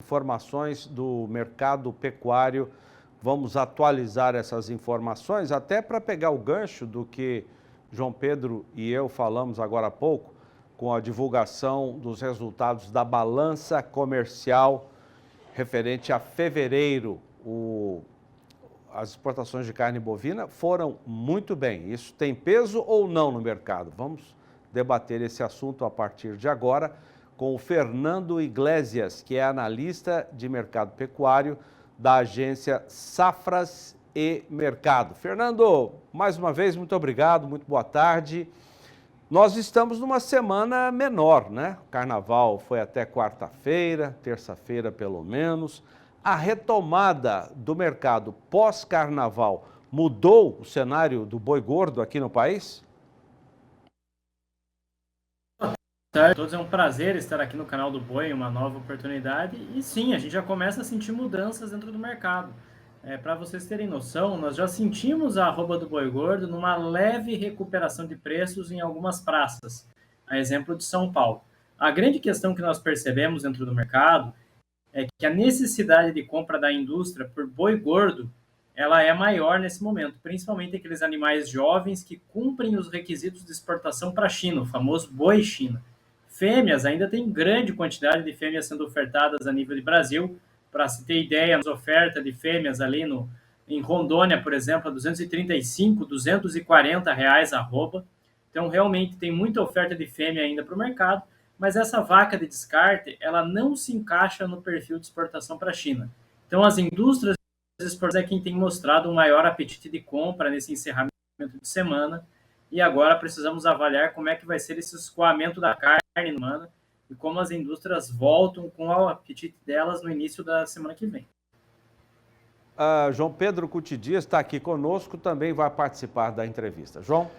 Informações do mercado pecuário. Vamos atualizar essas informações, até para pegar o gancho do que João Pedro e eu falamos agora há pouco, com a divulgação dos resultados da balança comercial referente a fevereiro. As exportações de carne bovina foram muito bem. Isso tem peso ou não no mercado? Vamos debater esse assunto a partir de agora com o Fernando Iglesias, que é analista de mercado pecuário da agência Safras e Mercado. Fernando, mais uma vez, muito obrigado, muito boa tarde. Nós estamos numa semana menor, né? O carnaval foi até quarta-feira, terça-feira pelo menos. A retomada do mercado pós-carnaval mudou o cenário do boi gordo aqui no país? Boa tarde a todos, é um prazer estar aqui no canal do Boi, uma nova oportunidade. E sim, a gente já começa a sentir mudanças dentro do mercado. Para vocês terem noção, nós já sentimos a arroba do boi gordo numa leve recuperação de preços em algumas praças, a exemplo de São Paulo. A grande questão que nós percebemos dentro do mercado é que a necessidade de compra da indústria por boi gordo, ela é maior nesse momento, principalmente aqueles animais jovens que cumprem os requisitos de exportação para a China, o famoso boi China. Fêmeas, ainda tem grande quantidade de fêmeas sendo ofertadas a nível de Brasil. Para se ter ideia, a oferta de fêmeas ali em Rondônia, por exemplo, a 235, 240 reais a arroba. Então, realmente, tem muita oferta de fêmea ainda para o mercado, mas essa vaca de descarte, ela não se encaixa no perfil de exportação para a China. Então, as indústrias exportadoras é quem tem mostrado um maior apetite de compra nesse encerramento de semana, e agora precisamos avaliar como é que vai ser esse escoamento da carne humana e como as indústrias voltam com o apetite delas no início da semana que vem. João Pedro Cuti Dias está aqui conosco, também vai participar da entrevista. João?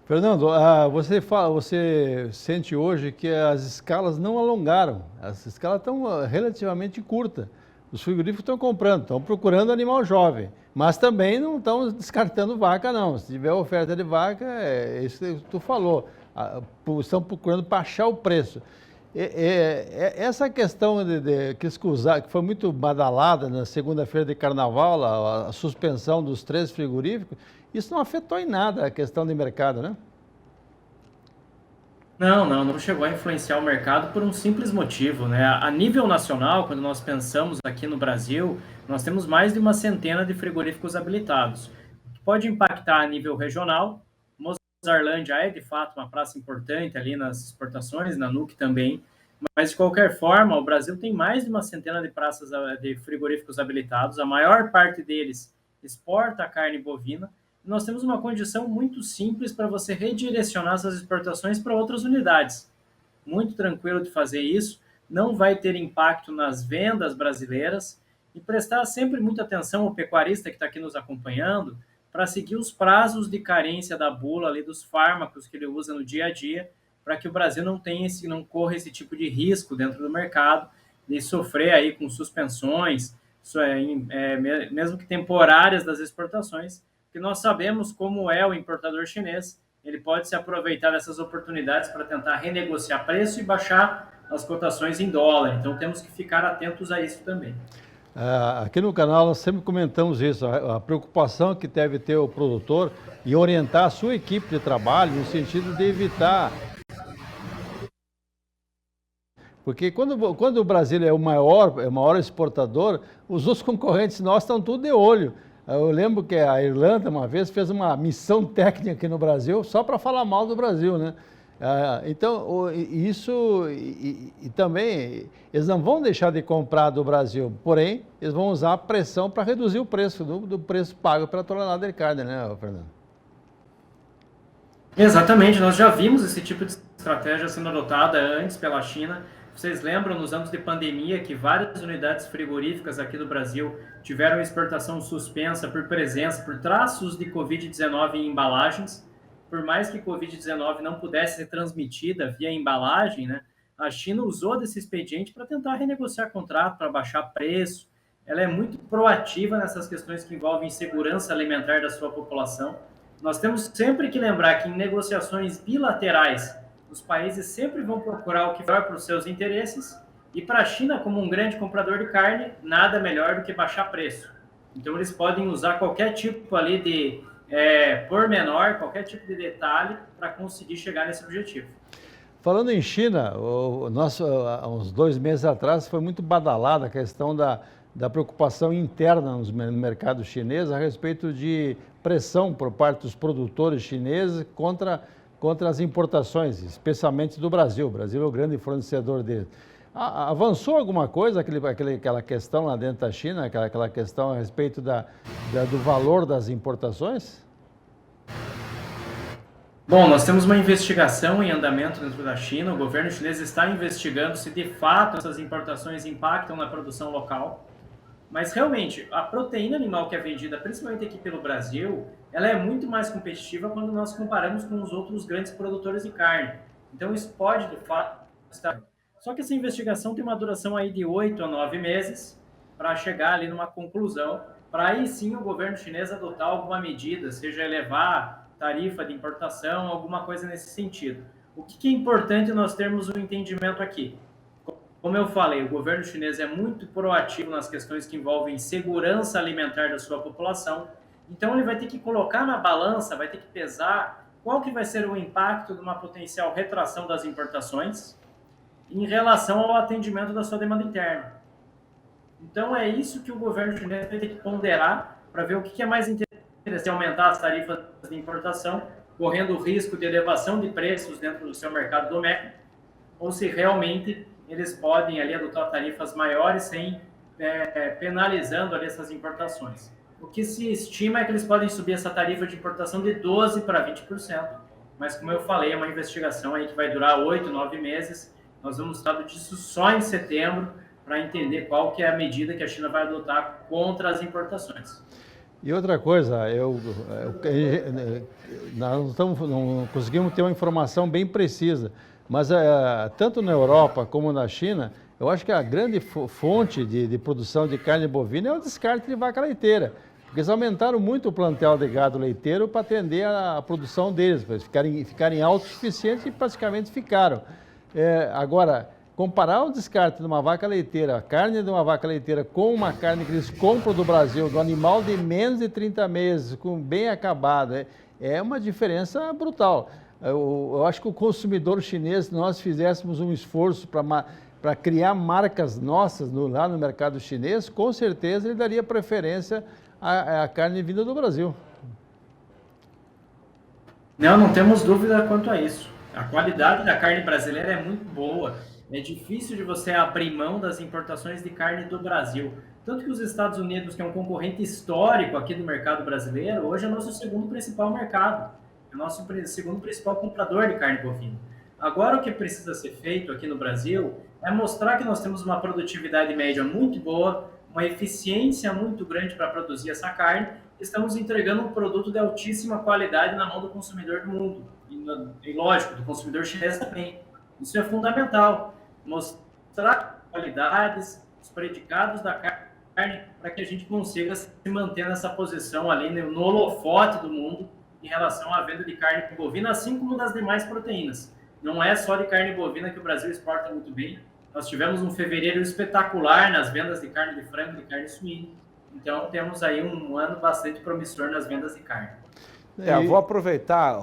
Fernando, você sente hoje que as escalas não alongaram, as escalas estão relativamente curtas. Os frigoríficos estão comprando, estão procurando animal jovem, mas também não estão descartando vaca, não. Se tiver oferta de vaca, é isso que tu falou, estão procurando baixar o preço. Essa questão que foi muito badalada na segunda-feira de carnaval, a suspensão dos 3 frigoríficos, isso não afetou em nada a questão de mercado, né? Não chegou a influenciar o mercado por um simples motivo, né? A nível nacional, quando nós pensamos aqui no Brasil, nós temos mais de uma centena de frigoríficos habilitados. Pode impactar a nível regional. Mozarlândia é, de fato, uma praça importante ali nas exportações, na NUC também, mas, de qualquer forma, o Brasil tem mais de uma centena de praças de frigoríficos habilitados, a maior parte deles exporta a carne bovina. Nós temos uma condição muito simples para você redirecionar essas exportações para outras unidades. Muito tranquilo de fazer isso, não vai ter impacto nas vendas brasileiras, e prestar sempre muita atenção ao pecuarista que está aqui nos acompanhando para seguir os prazos de carência da bula ali dos fármacos que ele usa no dia a dia, para que o Brasil não corra esse tipo de risco dentro do mercado de sofrer aí com suspensões, mesmo que temporárias das exportações, que nós sabemos como é o importador chinês. Ele pode se aproveitar dessas oportunidades para tentar renegociar preço e baixar as cotações em dólar. Então, temos que ficar atentos a isso também. Aqui no canal nós sempre comentamos isso, a preocupação que deve ter o produtor e orientar a sua equipe de trabalho no sentido de evitar. Porque quando o Brasil é o maior exportador, os outros concorrentes nossos estão tudo de olho. Eu lembro que a Irlanda uma vez fez uma missão técnica aqui no Brasil só para falar mal do Brasil, né? Então, isso e também, eles não vão deixar de comprar do Brasil, porém, eles vão usar a pressão para reduzir o preço do preço pago pela tonelada de carne, né, Fernando? Exatamente, nós já vimos esse tipo de estratégia sendo adotada antes pela China. Vocês lembram, nos anos de pandemia, que várias unidades frigoríficas aqui do Brasil tiveram exportação suspensa por por traços de Covid-19 em embalagens. Por mais que Covid-19 não pudesse ser transmitida via embalagem, né, a China usou desse expediente para tentar renegociar contrato, para baixar preço. Ela é muito proativa nessas questões que envolvem segurança alimentar da sua população. Nós temos sempre que lembrar que em negociações bilaterais, os países sempre vão procurar o que vai para os seus interesses, E para a China, como um grande comprador de carne, nada melhor do que baixar preço. Então, eles podem usar qualquer tipo ali de pormenor, qualquer tipo de detalhe para conseguir chegar nesse objetivo. Falando em China, há uns 2 meses atrás foi muito badalada a questão da preocupação interna no mercado chinês a respeito de pressão por parte dos produtores chineses contra as importações, especialmente do Brasil. O Brasil é o grande fornecedor deles. Avançou alguma coisa, aquela questão lá dentro da China, aquela questão a respeito do valor das importações? Bom, nós temos uma investigação em andamento dentro da China. O governo chinês está investigando se de fato essas importações impactam na produção local. Mas realmente, a proteína animal que é vendida, principalmente aqui pelo Brasil, ela é muito mais competitiva quando nós comparamos com os outros grandes produtores de carne. Então isso pode, de fato, estar... Só que essa investigação tem uma duração aí de 8 a 9 meses para chegar ali numa conclusão, para aí sim o governo chinês adotar alguma medida, seja elevar tarifa de importação, alguma coisa nesse sentido. O que é importante nós termos um entendimento aqui? Como eu falei, o governo chinês é muito proativo nas questões que envolvem segurança alimentar da sua população, então ele vai ter que colocar na balança, vai ter que pesar qual que vai ser o impacto de uma potencial retração das importações em relação ao atendimento da sua demanda interna. Então é isso que o governo chinês vai ter que ponderar para ver o que é mais interessante, aumentar as tarifas de importação, correndo o risco de elevação de preços dentro do seu mercado doméstico, ou se realmente eles podem ali adotar tarifas maiores sem penalizando ali essas importações. O que se estima é que eles podem subir essa tarifa de importação de 12% para 20%, mas como eu falei, é uma investigação aí que vai durar 8, 9 meses, nós vamos estar disso só em setembro para entender qual que é a medida que a China vai adotar contra as importações. E outra coisa, nós não conseguimos ter uma informação bem precisa, mas tanto na Europa como na China, eu acho que a grande fonte de produção de carne bovina é o descarte de vaca leiteira, porque eles aumentaram muito o plantel de gado leiteiro para atender a produção deles, para eles ficarem autossuficientes e praticamente ficaram. Agora, comparar o descarte de uma vaca leiteira, a carne de uma vaca leiteira com uma carne que eles compram do Brasil, do animal de menos de 30 meses, com bem acabado, é uma diferença brutal. Eu acho que o consumidor chinês, se nós fizéssemos um esforço para criar marcas nossas lá no mercado chinês, com certeza ele daria preferência à carne vinda do Brasil. Não temos dúvida quanto a isso. A qualidade da carne brasileira é muito boa. É difícil de você abrir mão das importações de carne do Brasil. Tanto que os Estados Unidos, que é um concorrente histórico aqui do mercado brasileiro, hoje é nosso segundo principal mercado. É nosso segundo principal comprador de carne bovina. Agora, o que precisa ser feito aqui no Brasil é mostrar que nós temos uma produtividade média muito boa, uma eficiência muito grande para produzir essa carne. Estamos entregando um produto de altíssima qualidade na mão do consumidor do mundo. E lógico, do consumidor chinês também. Isso é fundamental. Mostrar qualidades, os predicados da carne, para que a gente consiga se manter nessa posição ali no holofote do mundo em relação à venda de carne bovina, assim como das demais proteínas. Não é só de carne bovina que o Brasil exporta muito bem. Nós tivemos um fevereiro espetacular nas vendas de carne de frango e de carne suína. Então, temos aí um ano bastante promissor nas vendas de carne. Eu vou aproveitar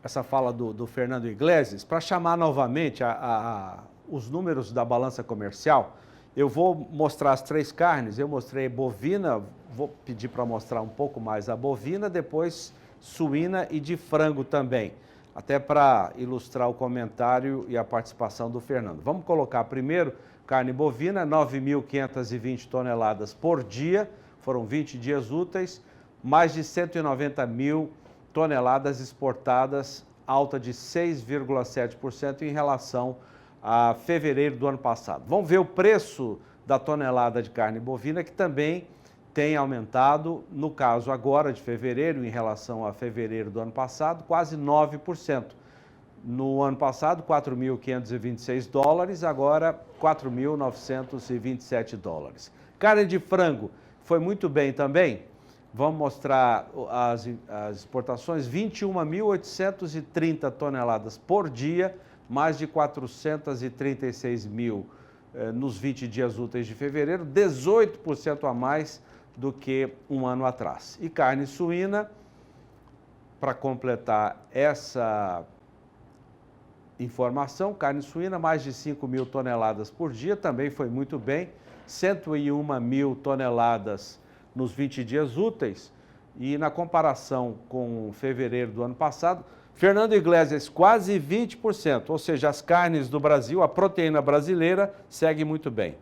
essa fala do Fernando Iglesias para chamar novamente os números da balança comercial. Eu vou mostrar as 3 carnes, eu mostrei bovina, vou pedir para mostrar um pouco mais a bovina, depois suína e de frango também, até para ilustrar o comentário e a participação do Fernando. Vamos colocar primeiro carne bovina, 9.520 toneladas por dia, foram 20 dias úteis, mais de 190 mil toneladas exportadas, alta de 6,7% em relação a fevereiro do ano passado. Vamos ver o preço da tonelada de carne bovina, que também tem aumentado, no caso agora de fevereiro, em relação a fevereiro do ano passado, quase 9%. No ano passado, 4.526 dólares, agora 4.927 dólares. Carne de frango foi muito bem também. Vamos mostrar as exportações, 21.830 toneladas por dia, mais de 436 mil nos 20 dias úteis de fevereiro, 18% a mais do que um ano atrás. E carne suína, para completar essa informação, carne suína, mais de 5 mil toneladas por dia, também foi muito bem, 101 mil toneladas nos 20 dias úteis, e na comparação com fevereiro do ano passado, Fernando Iglesias, quase 20%, ou seja, as carnes do Brasil, a proteína brasileira segue muito bem.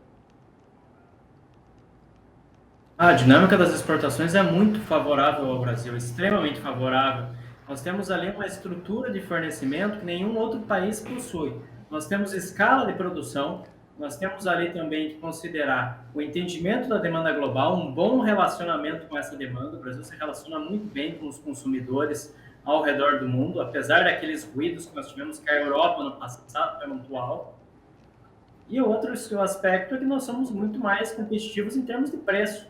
A dinâmica das exportações é muito favorável ao Brasil, extremamente favorável. Nós temos ali uma estrutura de fornecimento que nenhum outro país possui. Nós temos escala de produção, nós temos ali também que considerar o entendimento da demanda global, um bom relacionamento com essa demanda. O Brasil se relaciona muito bem com os consumidores ao redor do mundo, apesar daqueles ruídos que nós tivemos que a Europa no passado foi muito alto. E outro aspecto é que nós somos muito mais competitivos em termos de preço.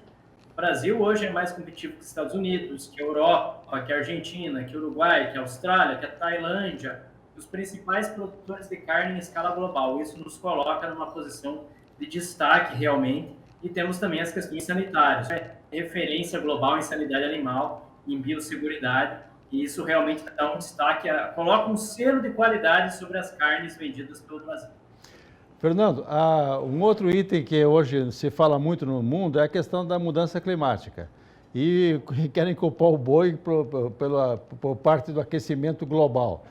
O Brasil hoje é mais competitivo que os Estados Unidos, que a Europa, que a Argentina, que o Uruguai, que a Austrália, que a Tailândia, os principais produtores de carne em escala global. Isso nos coloca numa posição de destaque realmente. E temos também as questões sanitárias, referência global em sanidade animal, em biosseguridade. E isso realmente dá um destaque, coloca um selo de qualidade sobre as carnes vendidas pelo Brasil. Fernando, um outro item que hoje se fala muito no mundo é a questão da mudança climática. E querem culpar o boi por parte do aquecimento global.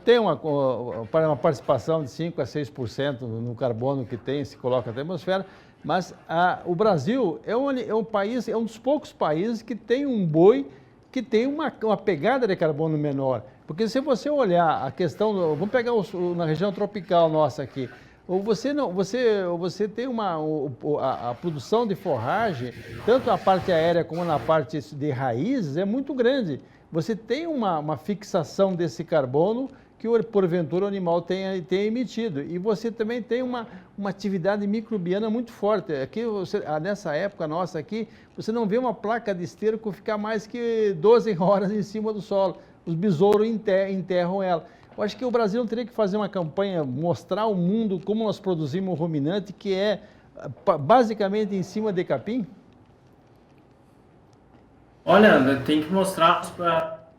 Tem uma participação de 5% a 6% no carbono que se coloca na atmosfera, mas o Brasil é um país, é um dos poucos países que tem um boi que tem uma pegada de carbono menor. Porque se você olhar a questão, vamos pegar na região tropical nossa aqui, você tem a produção de forragem, tanto na parte aérea como na parte de raízes, é muito grande. Você tem uma fixação desse carbono que, porventura, o animal tenha emitido. E você também tem uma atividade microbiana muito forte. Aqui, nessa época nossa aqui, você não vê uma placa de esterco ficar mais que 12 horas em cima do solo. Os besouros enterram ela. Eu acho que o Brasil teria que fazer uma campanha, mostrar ao mundo como nós produzimos ruminante, que é basicamente em cima de capim. Olha, tem que mostrar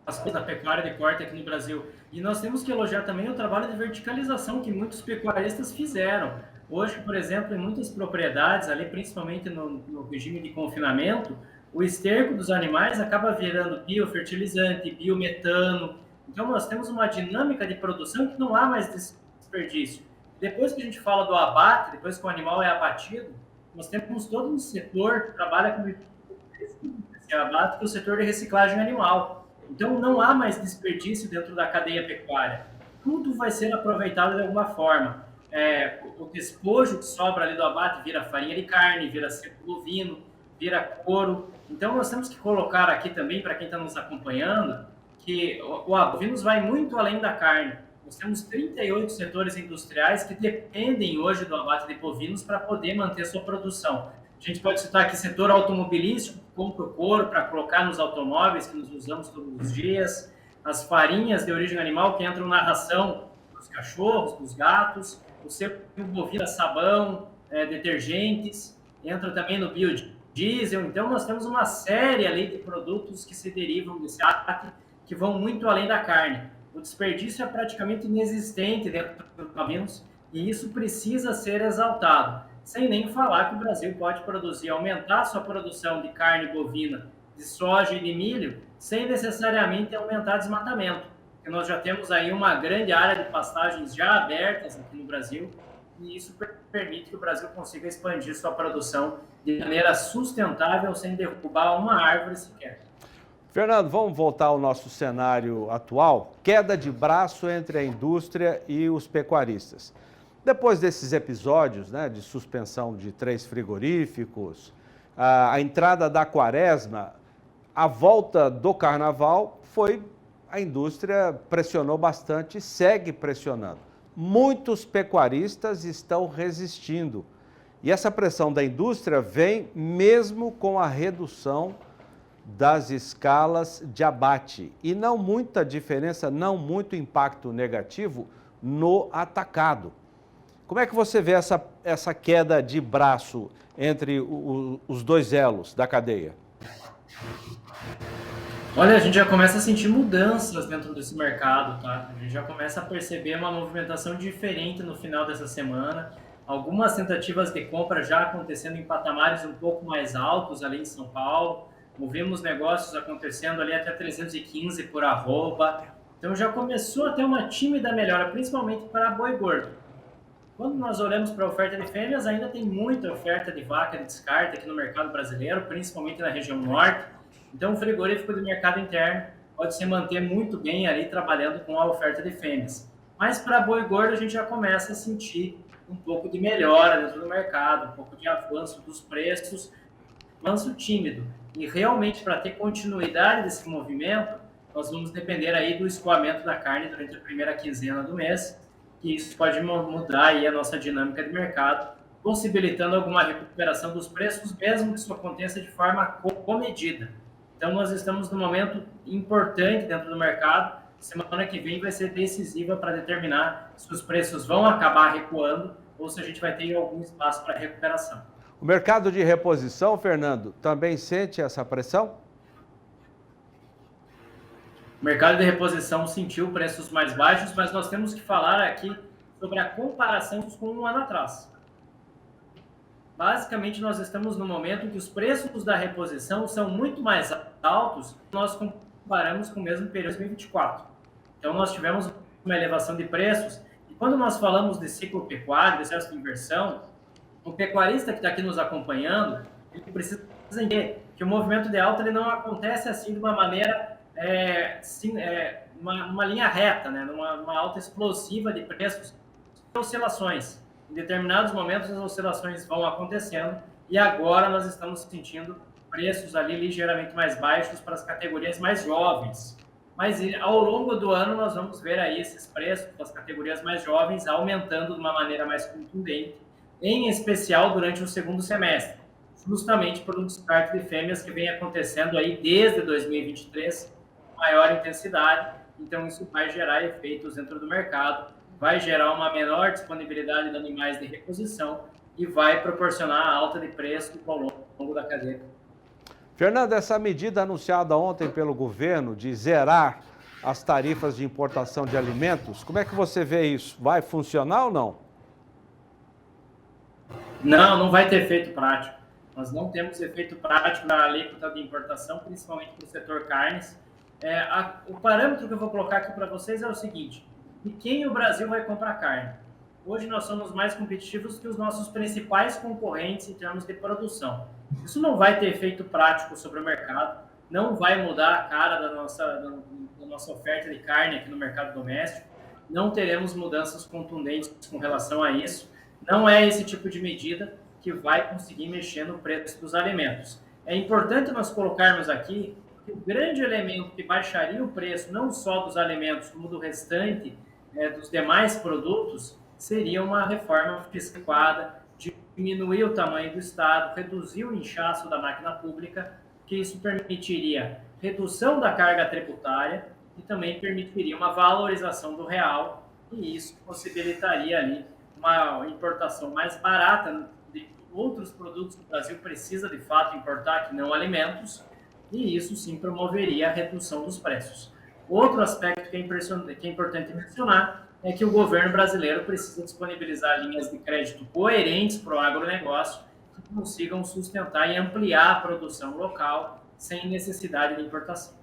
as coisas da pecuária de corte aqui no Brasil. E nós temos que elogiar também o trabalho de verticalização que muitos pecuaristas fizeram. Hoje, por exemplo, em muitas propriedades, ali principalmente no regime de confinamento, o esterco dos animais acaba virando biofertilizante, biometano. Então, nós temos uma dinâmica de produção que não há mais desperdício. Depois que a gente fala do abate, depois que o animal é abatido, nós temos todo um setor que trabalha com esse abate, que é o setor de reciclagem animal. Então, não há mais desperdício dentro da cadeia pecuária. Tudo vai ser aproveitado de alguma forma. O despojo que sobra ali do abate vira farinha de carne, vira seco bovino, vira couro. Então, nós temos que colocar aqui também, para quem está nos acompanhando, que o bovinos vai muito além da carne. Nós temos 38 setores industriais que dependem hoje do abate de bovinos para poder manter sua produção. A gente pode citar aqui setor automobilístico, que compra o couro para colocar nos automóveis que nós usamos todos os dias, as farinhas de origem animal que entram na ração dos cachorros, dos gatos, o setor bovino, sabão, detergentes, entra também no biodiesel. Então, nós temos uma série ali de produtos que se derivam desse abate, que vão muito além da carne. O desperdício é praticamente inexistente dentro dos bovinos e isso precisa ser exaltado. Sem nem falar que o Brasil pode produzir, aumentar sua produção de carne bovina, de soja e de milho, sem necessariamente aumentar desmatamento. Porque nós já temos aí uma grande área de pastagens já abertas aqui no Brasil e isso permite que o Brasil consiga expandir sua produção de maneira sustentável, sem derrubar uma árvore sequer. Fernando, vamos voltar ao nosso cenário atual. Queda de braço entre a indústria e os pecuaristas. Depois desses episódios, de suspensão de 3 frigoríficos, a entrada da quaresma, a volta do carnaval, a indústria pressionou bastante e segue pressionando. Muitos pecuaristas estão resistindo. E essa pressão da indústria vem mesmo com a redução das escalas de abate. E não muita diferença, não muito impacto negativo no atacado. Como é que você vê essa queda de braço entre os dois elos da cadeia? Olha, a gente já começa a sentir mudanças dentro desse mercado, tá? A gente já começa a perceber uma movimentação diferente no final dessa semana. Algumas tentativas de compra já acontecendo em patamares um pouco mais altos ali em São Paulo. Movemos negócios acontecendo ali até 315 por arroba. Então já começou a ter uma tímida melhora, principalmente para boi gordo. Quando nós olhamos para a oferta de fêmeas, ainda tem muita oferta de vaca de descarte aqui no mercado brasileiro, principalmente na região norte. Então, o frigorífico de mercado interno pode se manter muito bem ali trabalhando com a oferta de fêmeas. Mas para boi gordo, a gente já começa a sentir um pouco de melhora dentro do mercado, um pouco de avanço dos preços, avanço tímido. E realmente, para ter continuidade desse movimento, nós vamos depender aí do escoamento da carne durante a primeira quinzena do mês, que isso pode mudar aí a nossa dinâmica de mercado, possibilitando alguma recuperação dos preços, mesmo que isso aconteça de forma comedida. Então, nós estamos num momento importante dentro do mercado. Semana que vem vai ser decisiva para determinar se os preços vão acabar recuando ou se a gente vai ter algum espaço para recuperação. O mercado de reposição, Fernando, também sente essa pressão? O mercado de reposição sentiu preços mais baixos, mas nós temos que falar aqui sobre a comparação com um ano atrás. Basicamente, nós estamos no momento em que os preços da reposição são muito mais altos se nós comparamos com o mesmo período de 2024. Então, nós tivemos uma elevação de preços, e quando nós falamos de ciclo pecuário, de excesso de inversão, o pecuarista que está aqui nos acompanhando, ele precisa entender que o movimento de alta ele não acontece assim de uma maneira, uma linha reta, né? Numa alta explosiva de preços, oscilações. Em determinados momentos as oscilações vão acontecendo e agora nós estamos sentindo preços ali ligeiramente mais baixos para as categorias mais jovens. Mas ao longo do ano nós vamos ver aí esses preços das categorias mais jovens aumentando de uma maneira mais contundente, em especial durante o segundo semestre, justamente por um descarte de fêmeas que vem acontecendo aí desde 2023 com maior intensidade. Então isso vai gerar efeitos dentro do mercado, vai gerar uma menor disponibilidade de animais de reposição e vai proporcionar a alta de preço ao longo da cadeia. Fernando, essa medida anunciada ontem pelo governo de zerar as tarifas de importação de alimentos, como é que você vê isso? Vai funcionar ou não? Não vai ter efeito prático. Nós não temos efeito prático na alíquota de importação, principalmente para o setor carnes. O parâmetro que eu vou colocar aqui para vocês é o seguinte: de quem o Brasil vai comprar carne? Hoje nós somos mais competitivos que os nossos principais concorrentes em termos de produção. Isso não vai ter efeito prático sobre o mercado, não vai mudar a cara da nossa oferta de carne aqui no mercado doméstico, não teremos mudanças contundentes com relação a isso. Não é esse tipo de medida que vai conseguir mexer no preço dos alimentos. É importante nós colocarmos aqui que o grande elemento que baixaria o preço não só dos alimentos, como do restante dos demais produtos, seria uma reforma fiscal, diminuir o tamanho do Estado, reduzir o inchaço da máquina pública, que isso permitiria redução da carga tributária e também permitiria uma valorização do real, e isso possibilitaria ali uma importação mais barata de outros produtos que o Brasil precisa de fato importar, que não alimentos, e isso sim promoveria a redução dos preços. Outro aspecto que é importante mencionar é que o governo brasileiro precisa disponibilizar linhas de crédito coerentes para o agronegócio que consigam sustentar e ampliar a produção local sem necessidade de importação.